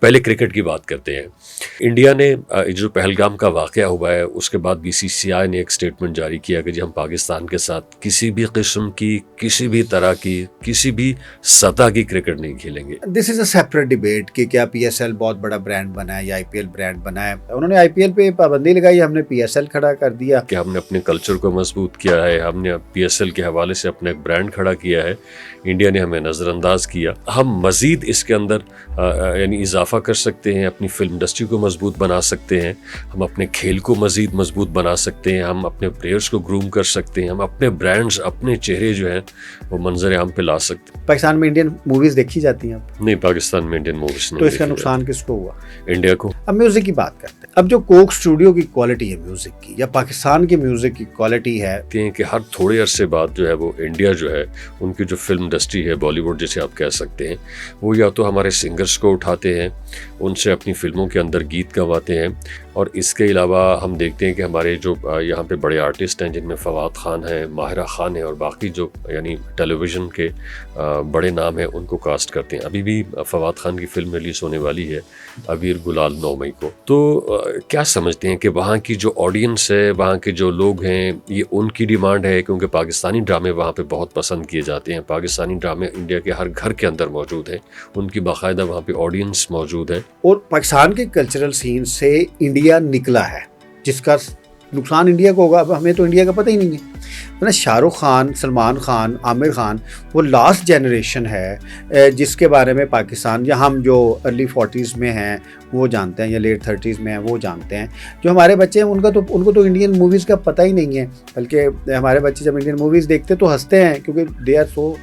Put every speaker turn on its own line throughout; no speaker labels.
پہلے کرکٹ کی بات کرتے ہیں۔ انڈیا نے جو پہلگام کا واقعہ ہوا ہے اس کے بعد BCCI نے ایک سٹیٹمنٹ جاری کیا کہ جی ہم پاکستان کے ساتھ کسی بھی قسم کی، کسی بھی طرح کی، کسی بھی سطح کی کرکٹ نہیں کھیلیں گے۔
دس از اے سیپریٹ ڈیبیٹ کہ کیا PSL بہت بڑا برانڈ بنا ہے یا IPL برانڈ بنا ہے۔ انہوں نے IPL پہ پابندی لگائی، ہم نے PSL کھڑا کر دیا
کہ ہم نے اپنے کلچر کو مضبوط کیا ہے، ہم نے PSL کے حوالے سے اپنا ایک برانڈ کھڑا کیا ہے، انڈیا نے ہمیں نظر انداز کیا۔ ہم مزید اس کے اندر یعنی اضافہ کر سکتے ہیں، اپنی فلم انڈسٹری کو مضبوط بنا سکتے ہیں، ہم اپنے کھیل کو مزید مضبوط بنا سکتے ہیں، ہم اپنے پلیئرز کو گروم کر سکتے ہیں، ہم اپنے برانڈز، اپنے چہرے جو ہیں وہ منظر عام پہ لا سکتے ہیں۔
پاکستان میں انڈین موویز دیکھی جاتی ہیں اب؟
نہیں، پاکستان میں انڈین موویز نہیں۔
تو اس کا نقصان کس کو ہوا؟
انڈیا کو۔
اب میوزک کی بات کرتے ہیں۔ اب جو کوک اسٹوڈیو کی کوالٹی ہے میوزک کی یا پاکستان کی میوزک کی کوالٹی ہے
کہ ہر تھوڑے عرصے بعد جو ہے وہ انڈیا جو ہے ان کی جو فلم انڈسٹری ہے، بالی ووڈ جسے آپ کہہ سکتے ہیں، وہ یا تو ہمارے سنگرز کو اٹھاتے ہیں، ان سے اپنی فلموں کے اندر گیت گواتے ہیں، اور اس کے علاوہ ہم دیکھتے ہیں کہ ہمارے جو یہاں پہ بڑے آرٹسٹ ہیں جن میں فواد خان ہیں، ماہرہ خان ہیں، اور باقی جو یعنی ٹیلی ویژن کے بڑے نام ہیں ان کو کاسٹ کرتے ہیں۔ ابھی بھی فواد خان کی فلم ریلیز ہونے والی ہے ابیر گلال 9 مئی کو۔ تو کیا سمجھتے ہیں کہ وہاں کی جو آڈینس ہے، وہاں کے جو لوگ ہیں، یہ ان کی ڈیمانڈ ہے کیونکہ پاکستانی ڈرامے وہاں پہ بہت پسند کیے جاتے ہیں، پاکستانی ڈرامے انڈیا کے ہر گھر کے اندر موجود ہیں، ان کی باقاعدہ وہاں پہ آڈینس موجود ہے۔
اور پاکستان کے کلچرل سین سے انڈیا نکلا ہے، جس کا نقصان انڈیا کو ہوگا۔ اب ہمیں تو انڈیا کا پتہ ہی نہیں ہے۔ شاہ رخ خان، سلمان خان، عامر خان وہ لاسٹ جنریشن ہے جس کے بارے میں پاکستان یا ہم جو ارلی 40s میں ہیں وہ جانتے ہیں یا لیٹ 30s میں ہیں وہ جانتے ہیں۔ جو ہمارے بچے ہیں ان کو تو انڈین موویز کا پتہ ہی نہیں ہے، بلکہ ہمارے بچے جب انڈین موویز دیکھتے تو ہنستے ہیں کیونکہ they are so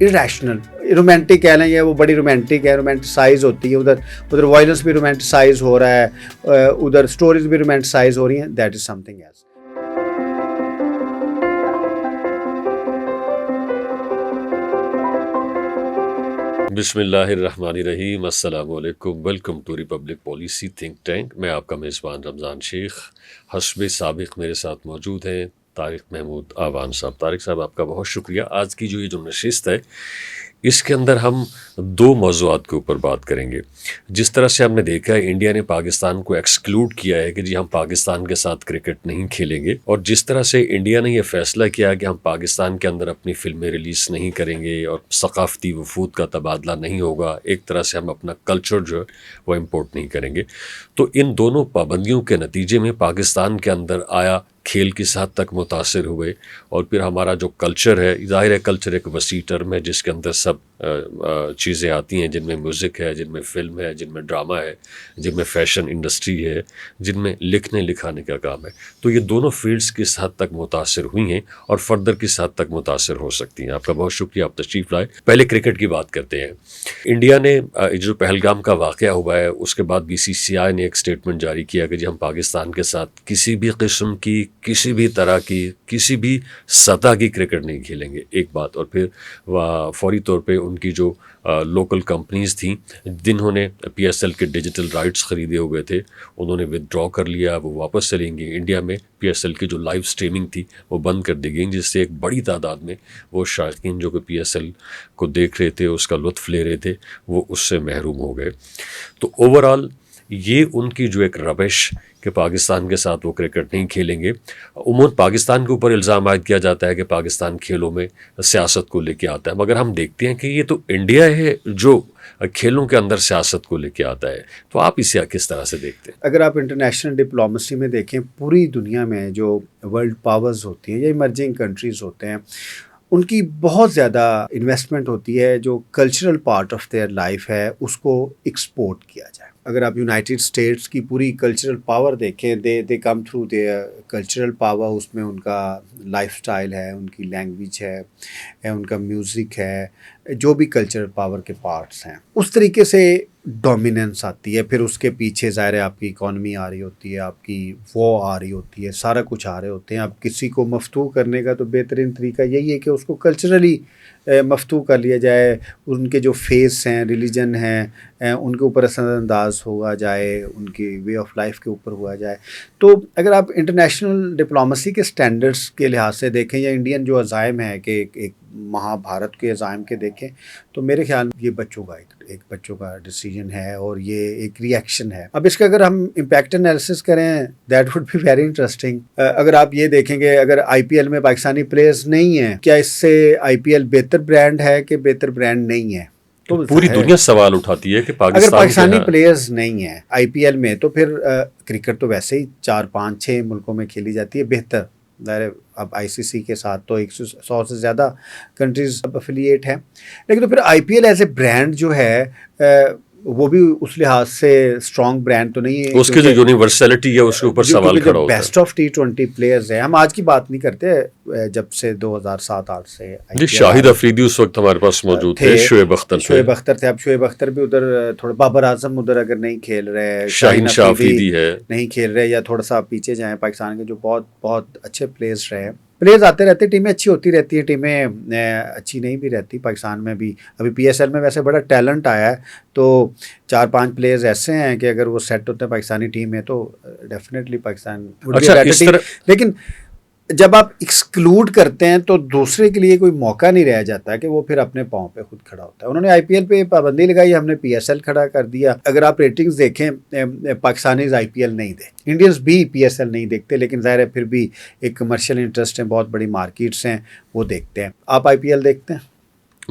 irrational، romantic کہہ لیں، یہ وہ بڑی رومانٹک ہے، رومانٹسائز ہوتی ہے، ادھر وائلنس بھی رومانٹسائز ہو رہا ہے، ادھر سٹوریز بھی رومانٹسائز ہو رہی ہیں۔ That is something else.
بسم اللہ الرحمن الرحیم، السلام علیکم، welcome to Republic Policy think tank. میں آپ کا میزبان رمضان شیخ، حسب سابق میرے ساتھ موجود ہیں طارق محمود آوان صاحب۔ طارق صاحب آپ کا بہت شکریہ۔ آج کی جو یہ جو نشست ہے اس کے اندر ہم دو موضوعات کے اوپر بات کریں گے۔ جس طرح سے ہم نے دیکھا ہے انڈیا نے پاکستان کو ایکسکلوڈ کیا ہے کہ جی ہم پاکستان کے ساتھ کرکٹ نہیں کھیلیں گے، اور جس طرح سے انڈیا نے یہ فیصلہ کیا کہ ہم پاکستان کے اندر اپنی فلمیں ریلیز نہیں کریں گے اور ثقافتی وفود کا تبادلہ نہیں ہوگا، ایک طرح سے ہم اپنا کلچر جو ہے وہ امپورٹ نہیں کریں گے، تو ان دونوں پابندیوں کے نتیجے میں پاکستان کے اندر آیا کھیل کس حد تک متاثر ہوئے، اور پھر ہمارا جو کلچر ہے، ظاہر ہے کلچر ایک وسیع ٹرم ہے جس کے اندر سب چیزیں آتی ہیں، جن میں میوزک ہے، جن میں فلم ہے، جن میں ڈرامہ ہے، جن میں فیشن انڈسٹری ہے، جن میں لکھنے لکھانے کا کام ہے۔ تو یہ دونوں فیلڈز کس حد تک متاثر ہوئی ہیں اور فردر کس حد تک متاثر ہو سکتی ہیں۔ آپ کا بہت شکریہ، آپ تشریف لائے۔ پہلے کرکٹ کی بات کرتے ہیں۔ انڈیا نے جو پہلگام کا واقعہ ہوا ہے اس کے بعد BCCI نے ایک سٹیٹمنٹ جاری کیا کہ جی ہم پاکستان کے ساتھ کسی بھی قسم کی، کسی بھی طرح کی، کسی بھی سطح کی کرکٹ نہیں کھیلیں گے، ایک بات۔ اور پھر فوری طور پہ ان کی جو لوکل کمپنیز تھیں جنہوں نے PSL کے ڈیجیٹل رائٹس خریدے ہوئے تھے انہوں نے ودرا کر لیا، وہ واپس چلیں گے۔ انڈیا میں PSL کی جو لائیو سٹریمنگ تھی وہ بند کر دی گئی، جس سے ایک بڑی تعداد میں وہ شائقین جو کہ PSL کو دیکھ رہے تھے، اس کا لطف لے رہے تھے، وہ اس سے محروم ہو گئے۔ تو اوورآل یہ ان کی جو ایک روش کہ پاکستان کے ساتھ وہ کرکٹ نہیں کھیلیں گے۔ عموماً پاکستان کے اوپر الزام عائد کیا جاتا ہے کہ پاکستان کھیلوں میں سیاست کو لے کے آتا ہے، مگر ہم دیکھتے ہیں کہ یہ تو انڈیا ہے جو کھیلوں کے اندر سیاست کو لے کے آتا ہے۔ تو آپ اسے کس طرح سے دیکھتے ہیں؟
اگر آپ انٹرنیشنل ڈپلومیسی میں دیکھیں، پوری دنیا میں جو ورلڈ پاورز ہوتی ہیں یا ایمرجنگ کنٹریز ہوتے ہیں، ان کی بہت زیادہ انویسٹمنٹ ہوتی ہے جو cultural part of their life ہے اس کو ایکسپورٹ کیا جائے۔ اگر آپ یونائٹڈ اسٹیٹس کی پوری کلچرل پاور دیکھیں، they come through their cultural power, اس میں ان کا لائف سٹائل ہے، ان کی لینگویج ہے، ان کا میوزک ہے، جو بھی کلچرل پاور کے پارٹس ہیں، اس طریقے سے ڈومیننس آتی ہے۔ پھر اس کے پیچھے ظاہر ہے آپ کی اکانومی آ رہی ہوتی ہے، آپ کی آ رہی ہوتی ہے، سارا کچھ آ رہے ہوتے ہیں۔ اب کسی کو مفتوح کرنے کا تو بہترین طریقہ یہی ہے کہ اس کو کلچرلی مفتوح کر لیا جائے, ان کے جو فیس ہیں, ریلیجن ہیں, ان کے اوپر اثر انداز ہوا جائے, ان کی وے آف لائف کے اوپر ہوا جائے. تو اگر آپ انٹرنیشنل ڈپلومسی کے سٹینڈرڈس کے لحاظ سے دیکھیں یا انڈین جو عزائم ہے کہ ایک مہا بھارت کے عزائم کے دیکھیں, تو میرے خیال میں یہ بچوں کا ڈیسیجن ہے اور یہ ایک ری ایکشن ہے. اب اس کا اگر ہم امپیکٹ انالیسس کریں, that would be very interesting. اگر آپ یہ دیکھیں گے اگر آئی پی ایل میں پاکستانی پلیئرز نہیں ہیں, کیا اس سے آئی پی ایل بہتر برانڈ ہے کہ بہتر برانڈ نہیں ہے؟ تو
پوری دنیا سوال اٹھاتی ہے کہ
اگر پاکستانی پلیئرز نہیں ہیں آئی پی ایل میں, تو پھر کرکٹ تو ویسے ہی 4-5-6 ملکوں میں کھیلی جاتی ہے بہتر. اب آئی سی سی کے ساتھ تو 100 سے زیادہ کنٹریز افیلیٹ ہیں, لیکن تو پھر I P L as a brand جو ہے وہ بھی اس لحاظ سے اسٹرانگ برانڈ تو نہیں ہے.
اس کی جو یونیورسلٹی ہے اس کے اوپر سوال کھڑا ہوتا ہے.
بیسٹ آف T20 پلیئرز ہیں, ہم آج کی بات نہیں کرتے, جب سے 2007-8 سے
جی شاہد افریدی اس وقت ہمارے پاس موجود تھے, شعیب اختر
تھے. اب شعیب اختر بھی ادھر تھوڑا, بابر اعظم ادھر اگر نہیں کھیل رہے,
شاہین شاہ افریدی ہے
نہیں کھیل رہے, یا تھوڑا سا پیچھے جائیں, پاکستان کے جو بہت بہت اچھے پلیئرز رہے. پلیئرز آتے رہتے, ٹیمیں اچھی ہوتی رہتی ہیں, ٹیمیں اچھی نہیں بھی رہتی. پاکستان میں بھی ابھی پی ایس ایل میں ویسے بڑا ٹیلنٹ آیا ہے, تو 4-5 پلیئرز ایسے ہیں کہ اگر وہ سیٹ ہوتے ہیں پاکستانی ٹیم میں تو ڈیفینیٹلی پاکستان. لیکن جب آپ ایکسکلوڈ کرتے ہیں تو دوسرے کے لیے کوئی موقع نہیں رہ جاتا کہ وہ پھر اپنے پاؤں پہ خود کھڑا ہوتا ہے. انہوں نے آئی پی ایل پہ پابندی لگائی, ہم نے پی ایس ایل کھڑا کر دیا. اگر آپ ریٹنگز دیکھیں, پاکستانیز آئی پی ایل نہیں دیکھتے, انڈینز بھی پی ایس ایل نہیں دیکھتے, لیکن ظاہر ہے پھر بھی ایک کمرشل انٹرسٹ ہیں, بہت بڑی مارکیٹس ہیں, وہ دیکھتے ہیں. آپ آئی پی ایل دیکھتے ہیں؟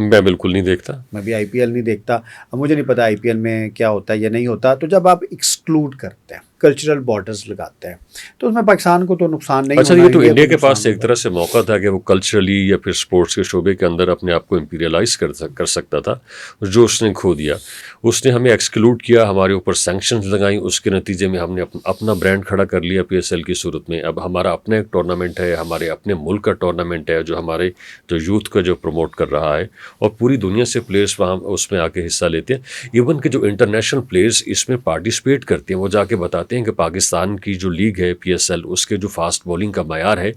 میں بالکل نہیں دیکھتا.
میں بھی آئی پی ایل نہیں دیکھتا. اب مجھے نہیں پتا آئی پی ایل میں کیا ہوتا ہے یا نہیں ہوتا. تو جب آپ ایکسکلوڈ کرتے ہیں, کلچرل بارڈرز لگاتے ہیں, تو اس میں پاکستان کو تو نقصان نہیں ہونا.
اچھا, یہ تو انڈیا کے پاس ایک طرح سے موقع تھا کہ وہ کلچرلی یا پھر اسپورٹس کے شعبے کے اندر اپنے آپ کو امپیریلائز کر سکتا تھا, جو اس نے کھو دیا. اس نے ہمیں ایکسکلوڈ کیا, ہمارے اوپر سینکشنز لگائیں, اس کے نتیجے میں ہم نے اپنا برانڈ کھڑا کر لیا پی ایس ایل کی صورت میں. اب ہمارا اپنا ایک ٹورنامنٹ ہے, ہمارے اپنے ملک کا ٹورنامنٹ ہے, جو ہمارے جو یوتھ کا جو پروموٹ کر رہا ہے, اور پوری دنیا سے پلیئرز وہاں اس میں آ کے حصہ لیتے ہیں. ایون کہ جو انٹرنیشنل پلیئرز اس میں پارٹیسپیٹ کرتے ہیں, وہ جا کے بتاتے ہیں کہ پاکستان کی جو لیگ ہے پی ایس ایل, اس کے جو فاسٹ بولنگ کا معیار ہے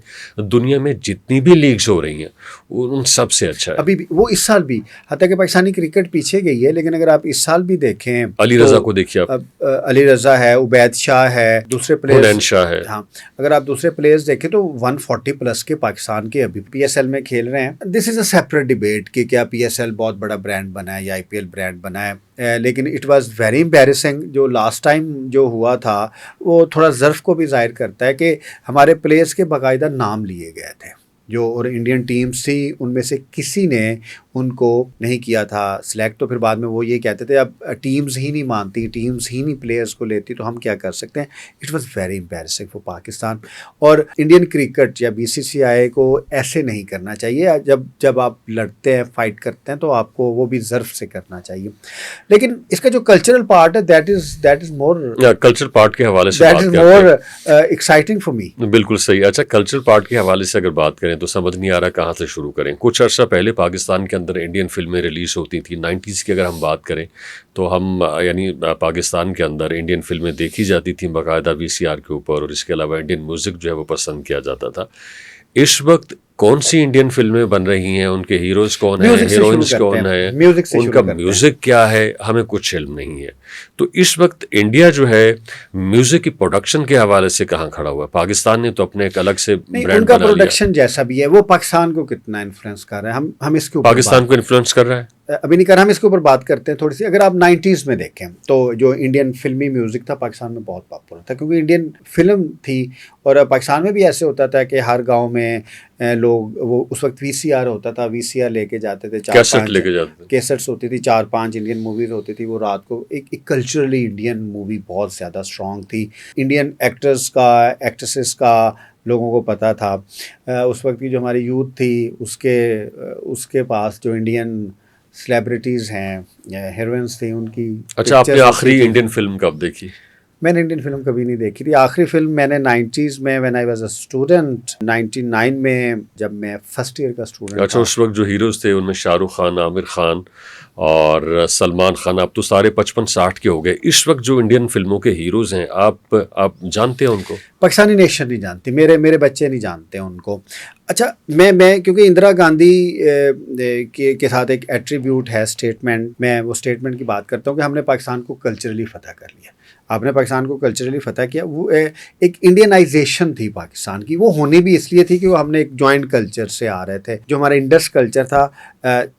دنیا میں جتنی بھی لیگز ہو رہی ہیں ان سب سے اچھا ہے.
ابھی بھی وہ اس سال بھی, حتیٰ کہ پاکستانی کرکٹ پیچھے گئی ہے, لیکن اگر آپ اس سال بھی دیکھیں,
علی رضا کو دیکھیے, آپ
علی رضا ہے, عبید شاہ ہے, دوسرے پلیئرز,
حنین شاہ ہے.
ہاں, اگر آپ دوسرے پلیئرز دیکھیں تو 140 پلس کے پاکستان کے ابھی پی ایس ایل میں کھیل رہے ہیں. دس از اے سیپریٹ ڈیبیٹ کہ کیا پی ایس ایل بہت بڑا برانڈ بنا ہے یا آئی پی ایل برانڈ بنا ہے, لیکن اٹ واز ویری امبیرسنگ. جو لاسٹ ٹائم جو ہوا تھا وہ تھوڑا ظرف کو بھی ظاہر کرتا ہے کہ ہمارے پلیئرز کے باقاعدہ نام لیے گئے تھے, جو اور انڈین ٹیمز تھی ان میں سے کسی نے ان کو نہیں کیا تھا سلیکٹ. تو پھر بعد میں وہ یہ کہتے تھے اب ٹیمز ہی نہیں مانتی, ٹیمز ہی نہیں پلیئرز کو لیتی, تو ہم کیا کر سکتے ہیں. It was very embarrassing for Pakistan. اور انڈین کرکٹ یا بی سی سی آئی کو ایسے نہیں کرنا چاہیے. جب آپ لڑتے ہیں, فائٹ کرتے ہیں, تو آپ کو وہ بھی ظرف سے کرنا چاہیے. لیکن اس کا جو کلچرل پارٹ ہے, that is more,
cultural part کے حوالے سے
that is more exciting for me.
بالکل صحیح. اچھا, کلچرل پارٹ کے حوالے سے اگر بات کریں تو سمجھ نہیں آ رہا کہاں سے شروع کریں. کچھ عرصہ پہلے پاکستان کے اندر انڈین فلمیں ریلیز ہوتی تھیں 90s کی. اگر ہم بات کریں تو ہم یعنی پاکستان کے اندر انڈین فلمیں دیکھی جاتی تھیں باقاعدہ وی سی آر کے اوپر, اور اس کے علاوہ انڈین میوزک جو ہے وہ پسند کیا جاتا تھا. اس وقت کون سی انڈین فلمیں بن رہی ہیں, ان کے ہیروز کون ہیں, ہیروئنز کون ہیں, ان کا میوزک کیا ہے, ہمیں کچھ علم نہیں ہے. تو اس وقت انڈیا جو ہے میوزک کی پروڈکشن کے حوالے سے کہاں کھڑا ہوا ہے؟ پاکستان نے تو اپنے ایک الگ سے برانڈ بنا لیا.
ان کا پروڈکشن جیسا بھی ہے, وہ پاکستان کو کتنا انفلوئنس کر رہا ہے, ہم اس کے اوپر
پاکستان کو انفلوئنس کر رہا ہے.
ابھی نہیں کر رہا, ہم اس کے اوپر بات کرتے ہیں تھوڑی سی. اگر آپ 90s میں دیکھیں تو جو انڈین فلمی میوزک تھا پاکستان میں بہت پاپولر تھا, کیونکہ انڈین فلم تھی. اور پاکستان میں بھی ایسے ہوتا تھا کہ ہر گاؤں میں لوگ, وہ اس وقت وی سی آر ہوتا تھا, وی سی آر لے کے جاتے تھے, 4-5 کیسٹس ہوتی تھی, 4-5 انڈین موویز ہوتی تھی. وہ رات کو ایک کلچرلی انڈین مووی بہت زیادہ اسٹرانگ تھی. انڈین ایکٹرز کا, ایکٹریسز کا لوگوں کو پتہ تھا. اس وقت کی جو ہماری یوتھ تھی اس کے پاس جو انڈین سیلیبریٹیز ہیں, ہیروئنس تھیں, ان کی.
اچھا, آپ نے آخری انڈین فلم کب دیکھی؟
میں نے انڈین فلم کبھی نہیں دیکھی تھی. آخری فلم میں نے 90s میں when I was a student 99 میں, جب میں فرسٹ ایئر کا اسٹوڈنٹ.
اچھا, اس وقت جو ہیروز تھے ان میں شاہ رخ خان, عامر خان اور سلمان خان، اب تو سارے 55-60 کے ہو گئے. اس وقت جو انڈین فلموں کے ہیروز ہیں آپ جانتے ہیں ان کو؟
پاکستانی نیشن نہیں جانتی، میرے بچے نہیں جانتے ان کو. اچھا میں کیونکہ اندرا گاندھی کے ساتھ ایک ایٹریبیوٹ ہے اسٹیٹمنٹ، میں وہ اسٹیٹمنٹ کی بات کرتا ہوں کہ ہم نے پاکستان کو کلچرلی فتح کر لیا. آپ نے پاکستان کو کلچرلی فتح کیا. وہ ایک انڈینائزیشن تھی پاکستان کی، وہ ہونی بھی اس لیے تھی کہ وہ ہم نے ایک جوائنٹ کلچر سے آ رہے تھے. جو ہمارا انڈس کلچر تھا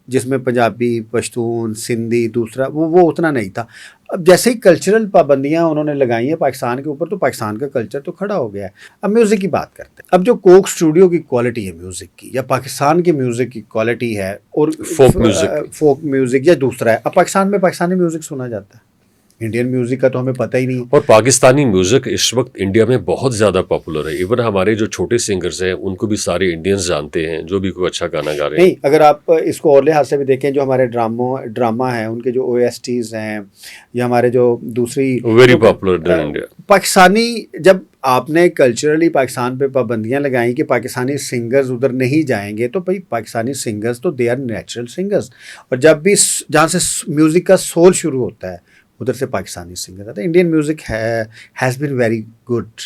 جس میں پنجابی، پشتون، سندھی دوسرا، وہ اتنا نہیں تھا. اب جیسے ہی کلچرل پابندیاں انہوں نے لگائی ہیں پاکستان کے اوپر، تو پاکستان کا کلچر تو کھڑا ہو گیا ہے. اب میوزک کی بات کرتے ہیں. اب جو کوک اسٹوڈیو کی کوالٹی ہے میوزک کی، یا پاکستان کے میوزک کی کوالٹی ہے، اور فوک میوزک یا دوسرا ہے. اب پاکستان میں پاکستانی میوزک سنا جاتا ہے، انڈین میوزک کا تو ہمیں پتہ ہی نہیں.
اور پاکستانی میوزک اس وقت انڈیا میں بہت زیادہ پاپولر ہے. ایون ہمارے جو چھوٹے سنگرز ہیں ان کو بھی سارے انڈینز جانتے ہیں جو بھی کوئی اچھا گانا گا رہے ہیں.
نہیں، اگر آپ اس کو اور لحاظ سے بھی دیکھیں، جو ہمارے ڈرامہ ہیں ان کے جو OSTs ہیں، یا ہمارے جو دوسری
very popular in India.
Pakistani, جب آپ نے کلچرلی پاکستان پہ پابندیاں لگائیں کہ پاکستانی سنگرز ادھر نہیں جائیں گے، تو بھائی پاکستانی سنگرز تو دے آر نیچرل سنگرز. اور جب بھی جہاں سے میوزک کا سول شروع ہوتا ہے ادھر سے پاکستانی سنگر آتا ہے. Indian music has been very good,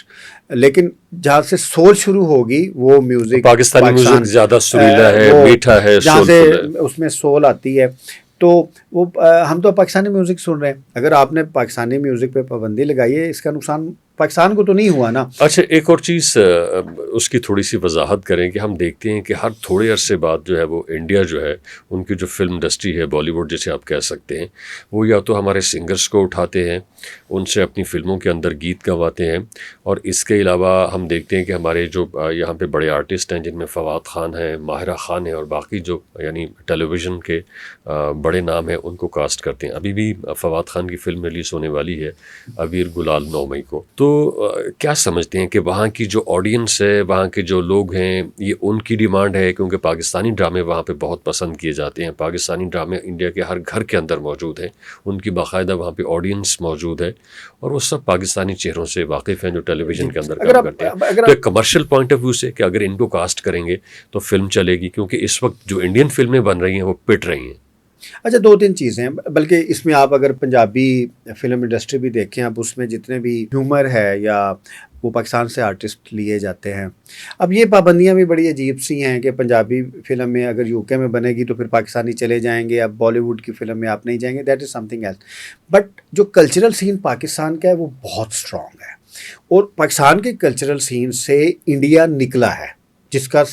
لیکن جہاں سے سول شروع ہوگی وہ میوزک،
پاکستانی میوزک زیادہ سریلا ہے، میٹھا ہے،
جہاں سے اس میں سول آتی ہے. تو وہ ہم تو پاکستانی میوزک سن رہے ہیں. اگر آپ نے پاکستانی میوزک پہ پابندی لگائی ہے، اس کا نقصان پاکستان کو تو نہیں ہوا نا.
اچھا، ایک اور چیز اس کی تھوڑی سی وضاحت کریں کہ ہم دیکھتے ہیں کہ ہر تھوڑے عرصے بعد جو ہے وہ انڈیا جو ہے ان کی جو فلم انڈسٹری ہے، بالی ووڈ جسے آپ کہہ سکتے ہیں، وہ یا تو ہمارے سنگرز کو اٹھاتے ہیں، ان سے اپنی فلموں کے اندر گیت گواتے ہیں. اور اس کے علاوہ ہم دیکھتے ہیں کہ ہمارے جو یہاں پہ بڑے آرٹسٹ ہیں جن میں فواد خان ہیں، ماہرہ خان ہیں، اور باقی جو یعنی ٹیلی ویژن کے بڑے نام ہیں ان کو کاسٹ کرتے ہیں. ابھی بھی فواد خان کی فلم ریلیز ہونے والی ہے، اویر گلال 9 مئی کو. تو کیا سمجھتے ہیں کہ وہاں کی جو آڈینس ہے، وہاں کے جو لوگ ہیں، یہ ان کی ڈیمانڈ ہے کیونکہ پاکستانی ڈرامے وہاں پہ بہت پسند کیے جاتے ہیں. پاکستانی ڈرامے انڈیا کے ہر گھر کے اندر موجود ہیں، ان کی باقاعدہ وہاں پہ آڈینس موجود ہے، اور وہ سب پاکستانی چہروں سے واقف ہیں جو ٹیلی ویژن کے اندر کام کرتے ہیں. تو ایک کمرشل پوائنٹ آف ویو سے کہ اگر ان کو کاسٹ کریں گے تو فلم چلے گی، کیونکہ اس وقت جو انڈین فلمیں بن رہی ہیں وہ پٹ رہی ہیں.
اچھا، 2-3 چیزیں ہیں. بلکہ اس میں آپ اگر پنجابی فلم انڈسٹری بھی دیکھیں، اب اس میں جتنے بھی ہیومر ہے یا وہ پاکستان سے آرٹسٹ لیے جاتے ہیں. اب یہ پابندیاں بھی بڑی عجیب سی ہیں کہ پنجابی فلم میں اگر UK میں بنے گی تو پھر پاکستانی چلے جائیں گے، اب بالی ووڈ کی فلم میں آپ نہیں جائیں گے. That is something else. But جو کلچرل سین پاکستان کا ہے وہ بہت اسٹرانگ ہے، اور پاکستان کے کلچرل سین سے انڈیا نکلا ہے، جس کا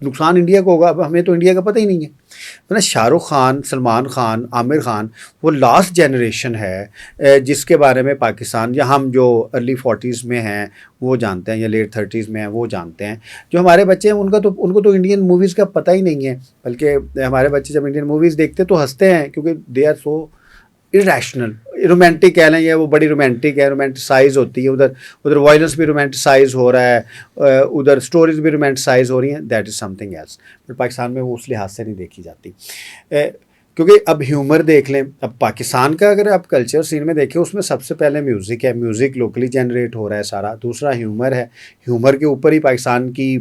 نقصان انڈیا کو ہوگا. اب ہمیں تو انڈیا کا پتہ ہی نہیں ہے. شاہ رخ خان، سلمان خان، عامر خان وہ لاسٹ جنریشن ہے جس کے بارے میں پاکستان، یا ہم جو ارلی 40s میں ہیں وہ جانتے ہیں، یا لیٹ 30s میں ہیں وہ جانتے ہیں. جو ہمارے بچے ہیں ان کو تو انڈین موویز کا پتہ ہی نہیں ہے. بلکہ ہمارے بچے جب انڈین موویز دیکھتے تو ہنستے ہیں، کیونکہ they are so irrational، romantic کہہ لیں، یا وہ بڑی رومانٹک ہے، رومانٹسائز ہوتی ہے. ادھر وائلنس بھی رومانٹسائز ہو رہا ہے، ادھر سٹوریز بھی رومانٹسائز ہو رہی ہیں. That is something else. But Pakistan میں وہ اس لحاظ سے نہیں دیکھی جاتی، کیونکہ اب ہیومر دیکھ لیں. اب پاکستان کا اگر آپ کلچر سین میں دیکھیں، اس میں سب سے پہلے میوزک ہے، میوزک لوکلی جنریٹ ہو رہا ہے سارا. دوسرا ہیومر ہے، ہیومر کے اوپر ہی پاکستان کی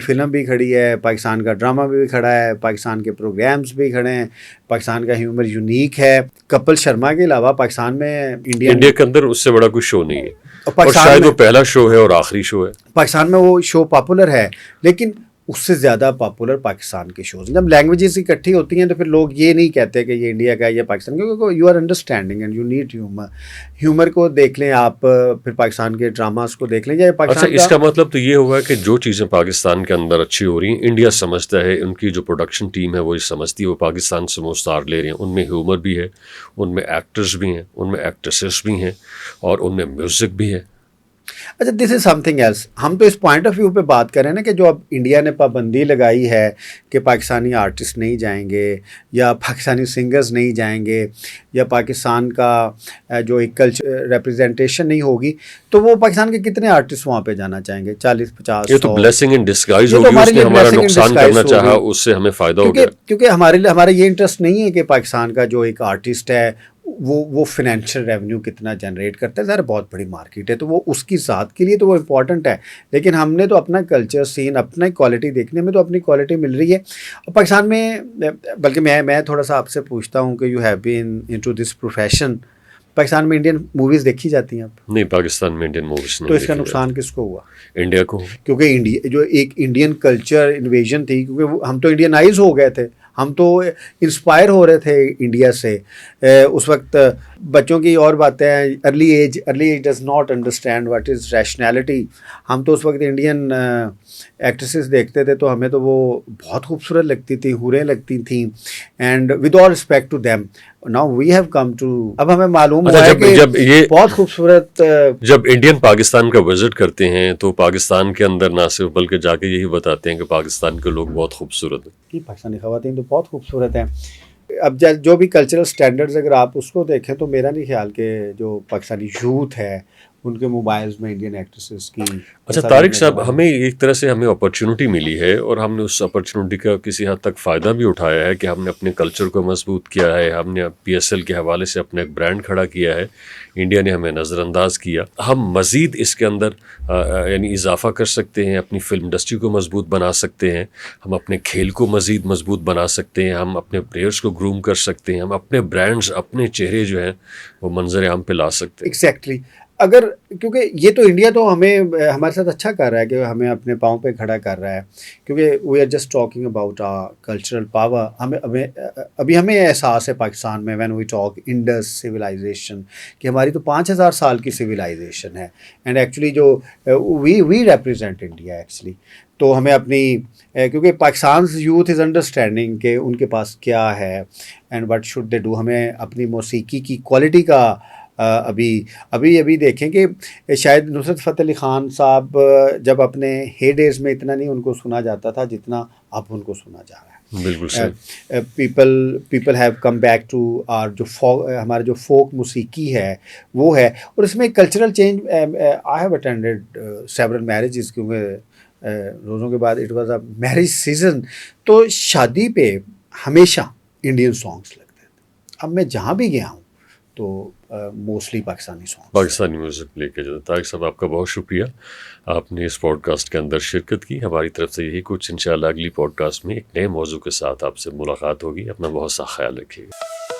فلم بھی کھڑی ہے، پاکستان کا ڈرامہ بھی کھڑا ہے، پاکستان کے پروگرامز بھی کھڑے ہیں. پاکستان کا ہیومر یونیک ہے. کپل شرما کے علاوہ پاکستان میں
انڈیا کے اندر اس سے بڑا کوئی شو نہیں ہے، اور شاید وہ پہلا شو ہے اور آخری شو ہے.
پاکستان میں وہ شو پاپولر ہے، لیکن اس سے زیادہ پاپولر پاکستان کے شوز. جب لینگویجز اکٹھی ہوتی ہیں تو پھر لوگ یہ نہیں کہتے کہ یہ انڈیا کا ہے یا پاکستان کا، کیونکہ you are understanding and you need humour کو دیکھ لیں آپ، پھر پاکستان کے ڈراماز کو دیکھ لیں. یا
اچھا، اس کا مطلب تو یہ ہوا کہ جو چیزیں پاکستان کے اندر اچھی ہو رہی ہیں انڈیا سمجھتا ہے، ان کی جو پروڈکشن ٹیم ہے وہ سمجھتی ہے وہ پاکستان سے مستار لے رہے ہیں. ان میں ہیومر بھی ہے، ان میں ایکٹرز بھی ہیں، ان میں ایکٹریسز بھی ہیں، اور ان میں میوزک بھی ہے.
اچھا، دس از سم تھنگ ایلس. ہم تو اس پوائنٹ آف ویو پہ بات کریں نا کہ جو اب انڈیا نے پابندی لگائی ہے کہ پاکستانی آرٹسٹ نہیں جائیں گے، یا پاکستانی سنگرز نہیں جائیں گے، یا پاکستان کا جو ایک کلچر ریپرزنٹیشن نہیں ہوگی، تو وہ پاکستان کے کتنے آرٹسٹ وہاں پہ جانا چاہیں گے؟ 40-50.
یہ تو بلیسنگ ان ڈسگائز ہوگی، اس نے ہمارا نقصان کرنا چاہا، اس سے ہمیں فائدہ ہو گیا.
کیونکہ ہمارا یہ انٹرسٹ نہیں ہے کہ پاکستان کا جو ایک آرٹسٹ ہے وہ فائنینشیل ریونیو کتنا جنریٹ کرتا ہے. ذرا بہت بڑی مارکیٹ ہے تو وہ اس کی ذات کے لیے تو وہ امپورٹنٹ ہے, لیکن ہم نے تو اپنا کلچر سین اپنا کوالٹی دیکھنے میں تو اپنی کوالٹی مل رہی ہے. اور پاکستان میں بلکہ میں تھوڑا سا آپ سے پوچھتا ہوں کہ you have been into this profession, Pakistan میں انڈین موویز دیکھی جاتی ہیں اب؟
نہیں, پاکستان میں انڈین موویز نہیں.
تو اس کا نقصان کس کو ہوا؟
انڈیا کو,
کیونکہ انڈیا جو ایک انڈین کلچر انویژن تھی, کیونکہ ہم تو انڈینائز ہو گئے تھے, ہم تو انسپائر ہو رہے تھے انڈیا سے. اس وقت بچوں کی اور باتیں ہیں, early age does not understand what is rationality. ہم تو اس وقت انڈین ایکٹریسز دیکھتے تھے تو ہمیں تو وہ بہت خوبصورت لگتی تھیں, حوریں لگتی تھیں, and with all respect to them. Now we have come to, اب ہمیں معلوم ہوا ہے کہ
جب یہ
بہت خوبصورت.
جب انڈین پاکستان کا وزٹ کرتے ہیں تو پاکستان کے اندر نہ صرف بلکہ جا کے یہی بتاتے ہیں کہ پاکستان کے لوگ بہت خوبصورت ہیں.
پاکستانی خواتین تو بہت خوبصورت ہیں. اب جو بھی کلچرل سٹینڈرڈز اگر آپ اس کو دیکھیں تو میرا نہیں خیال کہ جو پاکستانی یوتھ ہے ان کے موبائلز میں انڈین ایکٹریسز کی.
اچھا طارق صاحب, ہمیں ایک طرح سے ہمیں اپرچونٹی ملی ہے اور ہم نے اس اپرچونٹی کا کسی حد تک فائدہ بھی اٹھایا ہے کہ ہم نے اپنے کلچر کو مضبوط کیا ہے. ہم نے PSL کے حوالے سے اپنا ایک برانڈ کھڑا کیا ہے, انڈیا نے ہمیں نظر انداز کیا. ہم مزید اس کے اندر یعنی اضافہ کر سکتے ہیں, اپنی فلم انڈسٹری کو مضبوط بنا سکتے ہیں, ہم اپنے کھیل کو مزید مضبوط بنا سکتے ہیں, ہم اپنے پلیئرز کو گروم کر سکتے ہیں, ہم اپنے برانڈز اپنے چہرے جو ہیں وہ منظر عام پہ لا سکتے ہیں.
ایگزیکٹلی. اگر کیونکہ یہ تو انڈیا تو ہمیں ہمارے ساتھ اچھا کر رہا ہے کہ ہمیں اپنے پاؤں پہ کھڑا کر رہا ہے, کیونکہ we are just talking about cultural power. ابھی ہمیں احساس ہے پاکستان میں when we talk Indus civilisation کہ ہماری تو 5000 سال کی سویلائزیشن ہے, اینڈ ایکچولی جو وی ریپرزینٹ انڈیا ایکچولی. تو ہمیں اپنی کیونکہ پاکستان یوتھ از انڈرسٹینڈنگ کہ ان کے پاس کیا ہے and what should they do. ہمیں اپنی موسیقی کی کوالٹی کا ابھی دیکھیں کہ شاید نصرت فتح علی خان صاحب جب اپنے ہی ڈیز میں اتنا نہیں ان کو سنا جاتا تھا جتنا اب ان کو سنا جا رہا ہے.
بالکل صحیح.
People have come back to our جو ہمارا جو فوک موسیقی ہے وہ ہے. اور اس میں cultural change, I have attended several marriages, کیونکہ روزوں کے بعد it was a marriage season, تو شادی پہ ہمیشہ انڈین سانگس لگتے تھے. اب میں جہاں بھی گیا ہوں تو mostly Pakistani song,
Pakistani music لے کے جاتا. طارق صاحب آپ کا بہت شکریہ, آپ نے اس پوڈ کاسٹ کے اندر شرکت کی. ہماری طرف سے یہی کچھ. انشاءاللہ اگلی پوڈ کاسٹ میں ایک نئے موضوع کے ساتھ آپ سے ملاقات ہوگی. اپنا بہت سا خیال رکھیے گا.